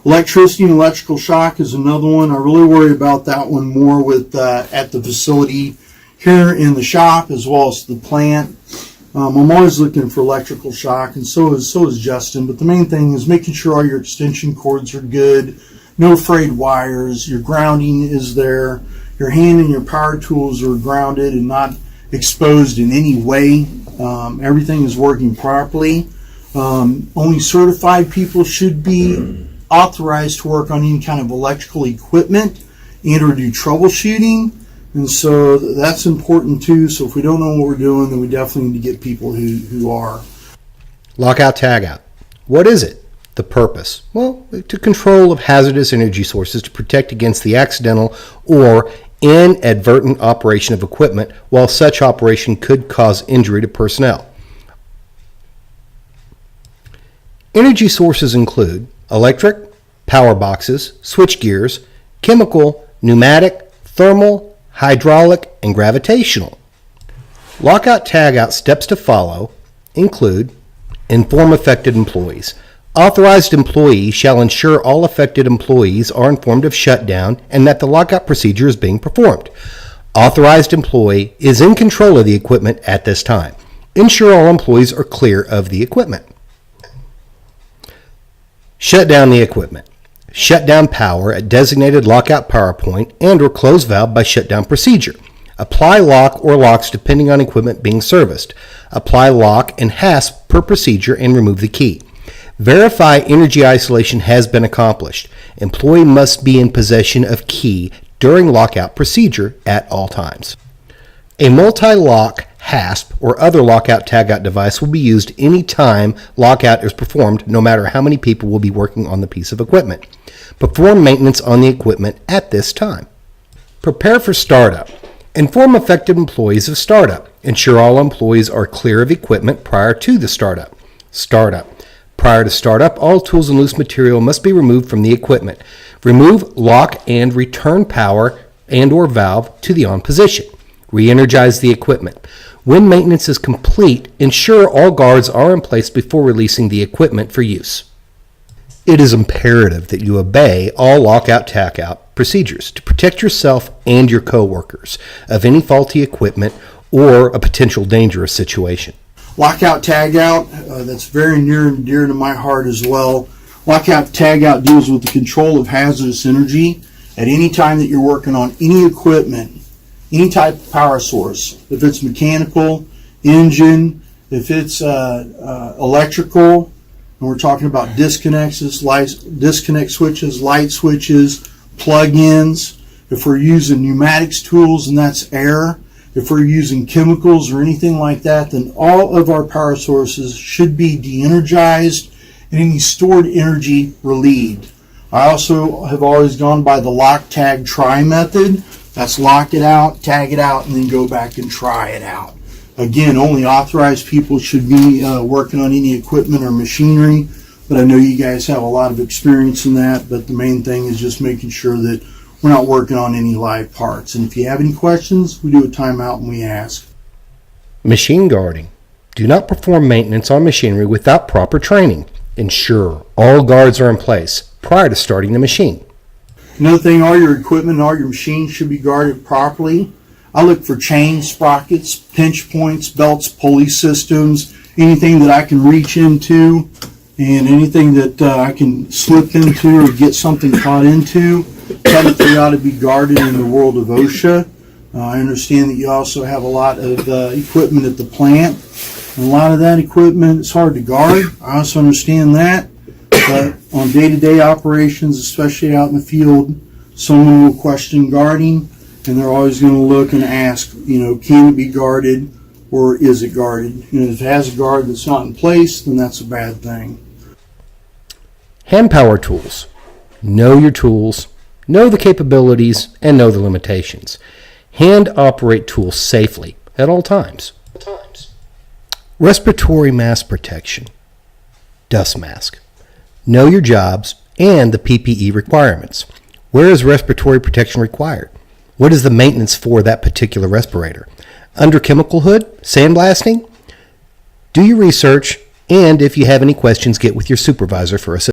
Electricity and electrical shock is another one. I really worry about that one more with at the facility here in the shop as well as the plant. I'm always looking for electrical shock, and so is Justin. But the main thing is making sure all your extension cords are good, no frayed wires, your grounding is there, your hand and your power tools are grounded and not exposed in any way. Everything is working properly. Only certified people should be authorized to work on any kind of electrical equipment and or do troubleshooting. And so that's important too. So if we don't know what we're doing, then we definitely need to get people who are. Lockout, tagout. What is it? The purpose? Well, to control of hazardous energy sources to protect against the accidental or inadvertent operation of equipment while such operation could cause injury to personnel. Energy sources include electric, power boxes, switch gears, chemical, pneumatic, thermal, hydraulic, and gravitational. Lockout tagout steps to follow include inform affected employees. Authorized employees shall ensure all affected employees are informed of shutdown and that the lockout procedure is being performed. Authorized employee is in control of the equipment at this time. Ensure all employees are clear of the equipment. Shut down the equipment. Shut down power at designated lockout power point and or close valve by shutdown procedure. Apply lock or locks depending on equipment being serviced. Apply lock and hasp per procedure and remove the key. Verify energy isolation has been accomplished. Employee must be in possession of key during lockout procedure at all times. A multi-lock hasp or other lockout tagout device will be used any time lockout is performed, no matter how many people will be working on the piece of equipment. Perform maintenance on the equipment at this time. Prepare for startup. Inform affected employees of startup. Ensure all employees are clear of equipment prior to the startup. Startup. Prior to startup, all tools and loose material must be removed from the equipment. Remove lock and return power and or valve to the on position. Re-energize the equipment. When maintenance is complete, ensure all guards are in place before releasing the equipment for use. It is imperative that you obey all lockout tagout procedures to protect yourself and your coworkers of any faulty equipment or a potential dangerous situation. Lockout tagout, that's very near and dear to my heart as well. Lockout tagout deals with the control of hazardous energy at any time that you're working on any equipment, any type of power source. If it's mechanical, engine, if it's electrical, and we're talking about disconnect switches, light switches, plug-ins. If we're using pneumatics tools and that's air, if we're using chemicals or anything like that, then all of our power sources should be de-energized and any stored energy relieved. I also have always gone by the lock, tag, try method. That's lock it out, tag it out, and then go back and try it out. Again, only authorized people should be working on any equipment or machinery, but I know you guys have a lot of experience in that, but the main thing is just making sure that we're not working on any live parts. And if you have any questions, we do a timeout and we ask. Machine guarding. Do not perform maintenance on machinery without proper training. Ensure all guards are in place prior to starting the machine. Another thing, all your equipment and all your machines should be guarded properly. I look for chains, sprockets, pinch points, belts, pulley systems, anything that I can reach into and anything that I can slip into or get something caught into. Technically ought to be guarded in the world of OSHA. I understand that you also have a lot of equipment at the plant. And a lot of that equipment is hard to guard. I also understand that. But on day-to-day operations, especially out in the field, someone will question guarding, and they're always going to look and ask, can it be guarded or is it guarded? If it has a guard that's not in place, then that's a bad thing. Hand power tools. Know your tools, know the capabilities, and know the limitations. Hand operate tools safely at all times. Respiratory mask protection. Dust mask. Know your jobs and the PPE requirements. Where is respiratory protection required? What is the maintenance for that particular respirator? Under chemical hood? Sandblasting? Do your research, and if you have any questions, get with your supervisor for assistance.